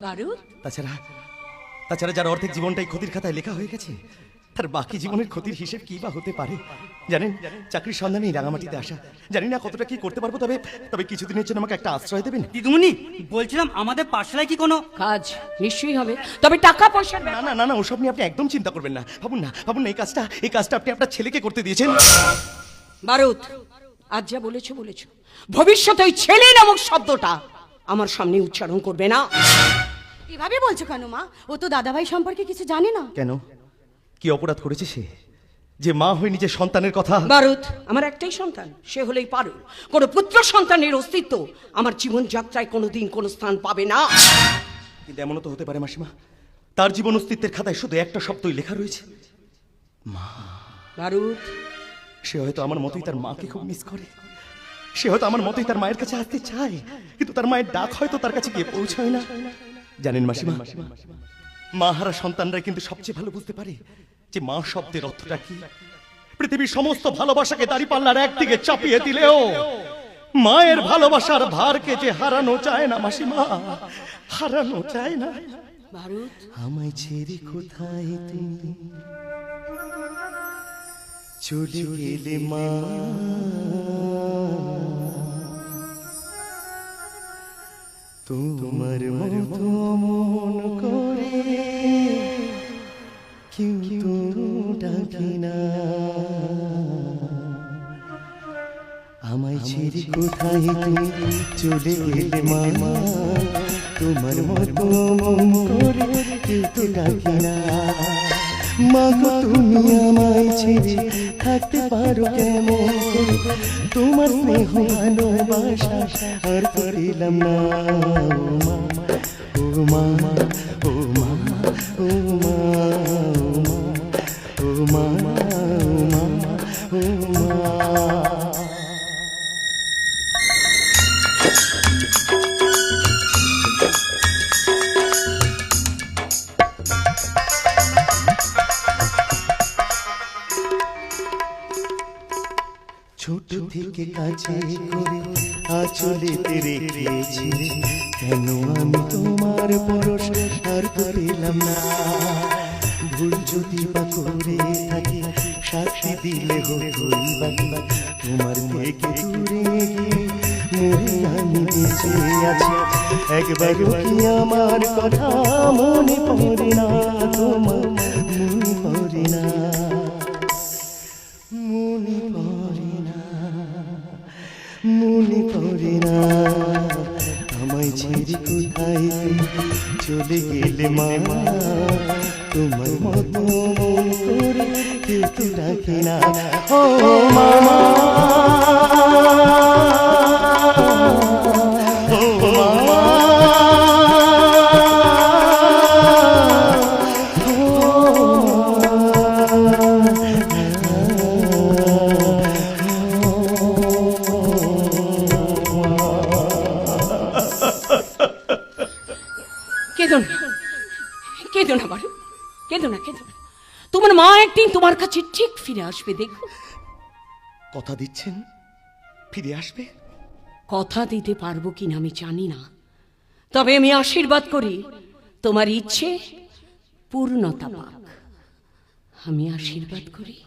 তাছাড়া তাছাড়া যার অর্ধেক জীবনটাই ক্ষতির খাতায় লেখা হয়ে গেছে, তার বাকি জীবনের ক্ষতির হিসেব কি বা হতে পারে? জানেন, চাকরির সন্ধানে রাঙামাটিতে আসা, জানি না কতটা কি করতে পারবো, তবে তবে কিছুদিনের জন্য আমাকে একটা আশ্রয় দেবেন? দিদিমণি, বলছিলাম আমাদের পাঠশালায় কি কোনো কাজ নিশ্চয়ই হবে, তবে টাকা পয়সা না না না না, ওসব নিয়ে আপনি একদম চিন্তা করবেন না। ভাবুন না, ভাবুন না, এই কাজটা আপনি আপনার ছেলেকে করতে দিয়েছেন। বারুদ, আজ যা বলেছো বলেছো, ভবিষ্যতে ওই ছেলে নামক শব্দটা আমার সামনে উচ্চারণ করবে না। এভাবে বলছো কেন মা? ও তো দাদাভাই সম্পর্কে কিছু জানে না। কেন? কি অপরাধ করেছে সে যে মা হয়ে নিজের সন্তানের কথা? বারুদ, আমার একটাই সন্তান, সে হলেই পারুল। কোনো পুত্র সন্তানের অস্তিত্ব আমার জীবন যাত্রায় কোনোদিন কোনো স্থান পাবে না। কিন্তু এমনও তো হতে পারে মাসিমা, তার জীবন অস্তিত্বের খাতায় শুধু একটা শব্দই লেখা রয়েছে, মা। বারুদ, সে হয়তো আমার মতোই তার মাকে খুব মিস করে। সে হয়তো আমার মতোই তার মায়ের কাছে আসতে চায়, কিন্তু তার মায়ের ডাক হয়তো তার কাছে গিয়ে পৌঁছায় না। জানেন মাসিমা, মা হারা সন্তানরা কিন্তু সবচেয়ে ভালো বুঝতে পারে যে মা শব্দের অর্থটা কি। পৃথিবীর সমস্ত ভালোবাসাকে দাঁড়িপাল্লার একদিকে চাপিয়ে দিলেও মায়ের ভালোবাসার ভারকে যে হারানো চায় না মাসিমা, হারানো চায় না। বারুদ, আমায় ছেড়ে কোথায় তুমি চলে গেলে মা, তোমার মতো মন করে কিন্তু ডাকি না। আমায় ছেড়ে কোথায় তুমি চলে গেলে মা, তোমার মতো মন করে কিন্তু ডাকি না। মা গো, তুমি আমায় ছেড়ে থাকতে পারো কেমন করে? তোমার স্নেহ ভালোবাসা আর পেলাম না। ও মা, ও মা, ও মা, ও মা, ও মা। ছোট থেকে কাছে করে আঁচলেতে রেখেছি, কেন আমি তোমার পরশ আর পেলাম না? ভুল যদি বা করে থাকি সাক্ষী দিলে হই বাকি, তোমার থেকে দূরে গিয়ে মরে আমি বেঁচে আছি। একবারও কি আমার কথা মনে পড়ে না? তোমার মনে পড়ে না, মনে পড়ে না, মনে পড়ে না। আমায় ছেড়ে কোথায় চলে গেলে মা, তোমার মতো মন করে কেউ রাখে না। ও মামা, ও মামা, কেঁদো না, কেঁদো না বারুদ, কেঁদো না, কেঁদো না। তোমার মা একদিন তোমার কাছে ঠিক ফিরে আসবে, দেখো। কথা দিচ্ছেন ফিরে আসবে? কথা দিতে পারবো কিনা আমি জানি না, তবে আমি আশীর্বাদ করি তোমার ইচ্ছে পূর্ণতা পাক। আমি আশীর্বাদ করি।